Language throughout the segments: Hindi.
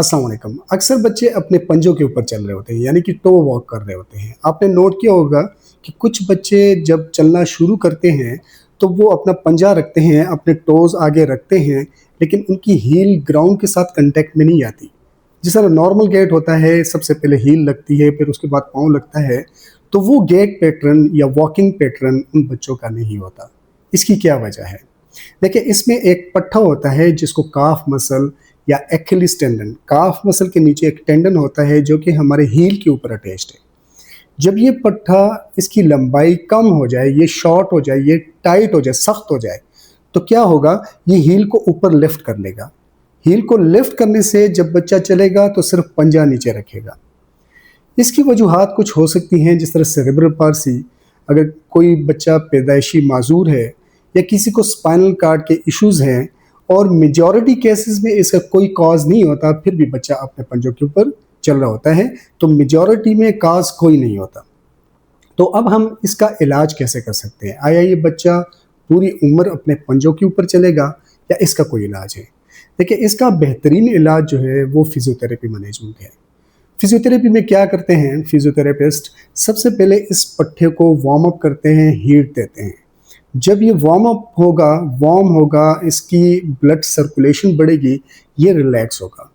अस्सलाम वालेकुम। अक्सर बच्चे अपने पंजों के ऊपर चल रहे होते हैं, यानी कि टो वॉक कर रहे होते हैं। आपने नोट किया होगा कि कुछ बच्चे जब चलना शुरू करते हैं, तो वो अपना पंजा रखते हैं, अपने टोज़ आगे रखते हैं, लेकिन उनकी हील ग्राउंड के साथ कॉन्टैक्ट में नहीं आती। जिस तरह नॉर्मल गैट होता है, सबसे पहले हील लगती है, फिर उसके बाद पाँव लगता है, तो वो गैट पैटर्न या वॉकिंग पैटर्न उन बच्चों का नहीं होता। इसकी क्या वजह है? देखिए, इसमें एक पट्टा होता है जिसको काफ मसल या एक्किलिस टेंडन, काफ मसल के नीचे एक टेंडन होता है जो कि हमारे हील के ऊपर अटैच्ड है। जब ये पट्टा, इसकी लंबाई कम हो जाए, ये शॉर्ट हो जाए, ये टाइट हो जाए, सख्त हो जाए, तो क्या होगा, ये हील को ऊपर लिफ्ट कर लेगा। हील को लिफ्ट करने से जब बच्चा चलेगा तो सिर्फ पंजा नीचे रखेगा। इसकी वजूहात कुछ हो सकती हैं, जिस तरह सेरेब्रल पाल्सी, अगर कोई बच्चा पैदाइशी माजूर है या किसी को स्पाइनल कार्ड के इश्यूज़ हैं, और मेजॉरिटी केसेस में इसका कोई कॉज नहीं होता, फिर भी बच्चा अपने पंजों के ऊपर चल रहा होता है, तो मेजॉरिटी में कॉज कोई नहीं होता। तो अब हम इसका इलाज कैसे कर सकते हैं? आया ये बच्चा पूरी उम्र अपने पंजों के ऊपर चलेगा या इसका कोई इलाज है? देखिए, इसका बेहतरीन इलाज जो है वो फिजियोथेरेपी मैनेजमेंट है। फिजियोथेरेपी में क्या करते हैं फिजियोथेरेपिस्ट? सबसे पहले इस पट्टे को वार्म अप करते हैं, हीट देते हैं। जब ये वार्म होगा, इसकी ब्लड सर्कुलेशन बढ़ेगी, ये रिलैक्स होगा।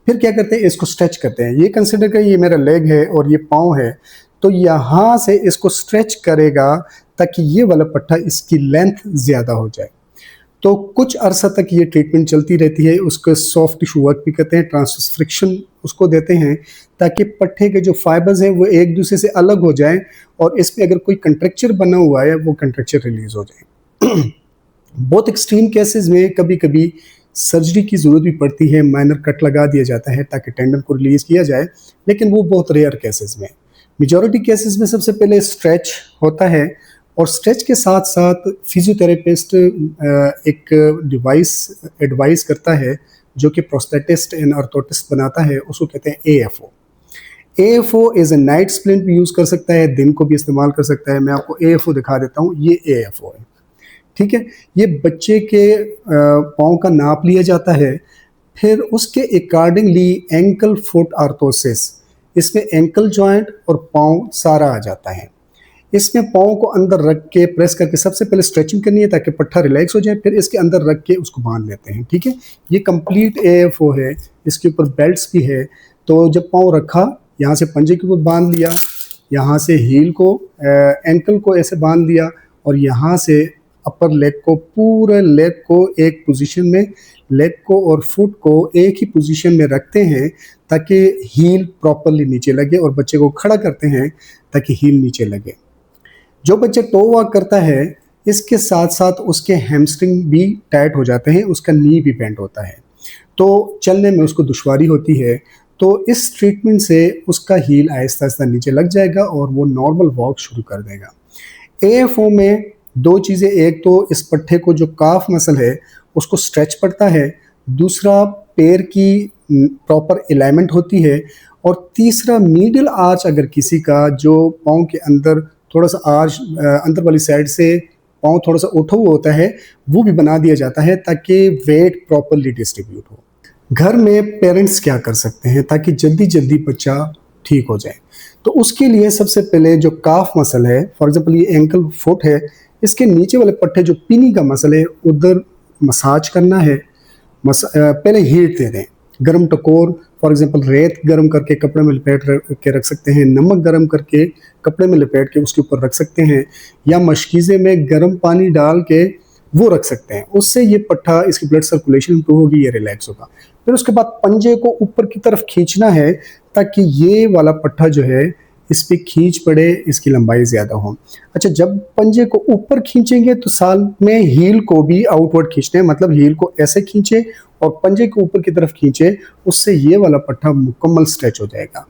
फिर क्या करते हैं, इसको स्ट्रेच करते हैं। ये कंसिडर करिए ये मेरा लेग है और ये पाँव है, तो यहाँ से इसको स्ट्रेच करेगा ताकि ये वाला पट्टा, इसकी लेंथ ज़्यादा हो जाए। तो कुछ अरसा तक ये ट्रीटमेंट चलती रहती है। उसको सॉफ्ट टिश्यू वर्क भी कहते हैं, ट्रांसवर्स फ्रिक्शन उसको देते हैं ताकि पट्टे के जो फाइबर्स हैं वो एक दूसरे से अलग हो जाएं, और इसमें अगर कोई कंट्रक्चर बना हुआ है वो कंट्रक्चर रिलीज हो जाए। बहुत एक्सट्रीम केसेस में कभी कभी सर्जरी की ज़रूरत भी पड़ती है, माइनर कट लगा दिया जाता है ताकि टेंडन को रिलीज़ किया जाए, लेकिन वो बहुत रेयर केसेस में। मेजॉरिटी केसेस में सबसे पहले स्ट्रेच होता है, और स्ट्रेच के साथ साथ फिजियोथेरेपिस्ट एक डिवाइस एडवाइस करता है जो कि प्रोस्थेटिस्ट एंड ऑर्थोटिस्ट बनाता है, उसको कहते हैं AFO. AFO is a night splint भी यूज़ कर सकता है, दिन को भी इस्तेमाल कर सकता है। मैं आपको एएफओ दिखा देता हूँ, ये एएफओ है, ठीक है। ये बच्चे के पाँव का नाप लिया जाता है, फिर उसके अकॉर्डिंगली एंकल फुट आर्थोसिस, इसमें एंकल जॉइंट और पाँव सारा आ जाता है। इसमें पाँव को अंदर रख के प्रेस करके सबसे पहले स्ट्रेचिंग करनी है ताकि पट्टा रिलैक्स हो जाए, फिर इसके अंदर रख के उसको बांध लेते हैं, ठीक है। ये कंप्लीट एएफओ है, इसके ऊपर बेल्ट्स भी है। तो जब पाँव रखा, यहाँ से पंजे के ऊपर बांध लिया, यहाँ से हील को एंकल को ऐसे बांध लिया, और यहाँ से अपर लेग को, पूरे लेग को एक पोजीशन में, लेग को और फुट को एक ही पोजीशन में रखते हैं ताकि हील प्रॉपरली नीचे लगे, और बच्चे को खड़ा करते हैं ताकि हील नीचे लगे। जो बच्चा टो वॉक करता है, इसके साथ साथ उसके हैमस्ट्रिंग भी टाइट हो जाते हैं, उसका नी भी बेंड होता है, तो चलने में उसको दुश्वारी होती है। तो इस ट्रीटमेंट से उसका हील आहिस्ता आहिस्ता नीचे लग जाएगा और वो नॉर्मल वॉक शुरू कर देगा। एएफओ में दो चीज़ें, एक तो इस पट्टे को जो काफ मसल है उसको स्ट्रेच पड़ता है, दूसरा पैर की प्रॉपर अलाइनमेंट होती है, और तीसरा मीडियल आर्च, अगर किसी का जो पाँव के अंदर थोड़ा सा आर्च अंदर वाली साइड से पाँव थोड़ा सा उठा हुआ होता है, वो भी बना दिया जाता है ताकि वेट प्रॉपरली डिस्ट्रीब्यूट हो। घर में पेरेंट्स क्या कर सकते हैं ताकि जल्दी जल्दी बच्चा ठीक हो जाए? तो उसके लिए सबसे पहले जो काफ मसल है, फॉर एग्जांपल ये एंकल फुट है, इसके नीचे वाले पट्टे जो पीनी का मसल है, उधर मसाज करना है। पहले हीट दे दें, गर्म टकोर, फॉर एग्जांपल रेत गर्म करके कपड़े में लपेट के रख सकते हैं, नमक गर्म करके कपड़े में लपेट के उसके ऊपर रख सकते हैं, या मशकीज़े में गर्म पानी डाल के वो रख सकते हैं। उससे ये पट्टा, इसकी ब्लड सर्कुलेशन इम्प्रूव होगी, ये रिलैक्स होगा। फिर उसके बाद पंजे को ऊपर की तरफ खींचना है ताकि ये वाला पट्टा जो है इस पर खींच पड़े, इसकी लंबाई ज़्यादा हो। अच्छा, जब पंजे को ऊपर खींचेंगे तो साल में हील को भी आउटवर्ड खींचना है, मतलब हील को ऐसे खींचे और पंजे को ऊपर की तरफ खींचे, उससे ये वाला पट्टा मुकम्मल स्ट्रेच हो जाएगा।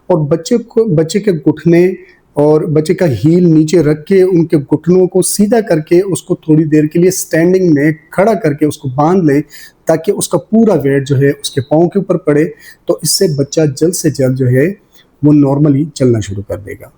और बच्चे के घुटने और बच्चे का हील नीचे रख के उनके घुटनों को सीधा करके उसको थोड़ी देर के लिए स्टैंडिंग में खड़ा करके उसको बांध लें ताकि उसका पूरा वेट जो है उसके पाँव के ऊपर पड़े, तो इससे बच्चा जल्द से जल्द जो है वो नॉर्मली चलना शुरू कर देगा।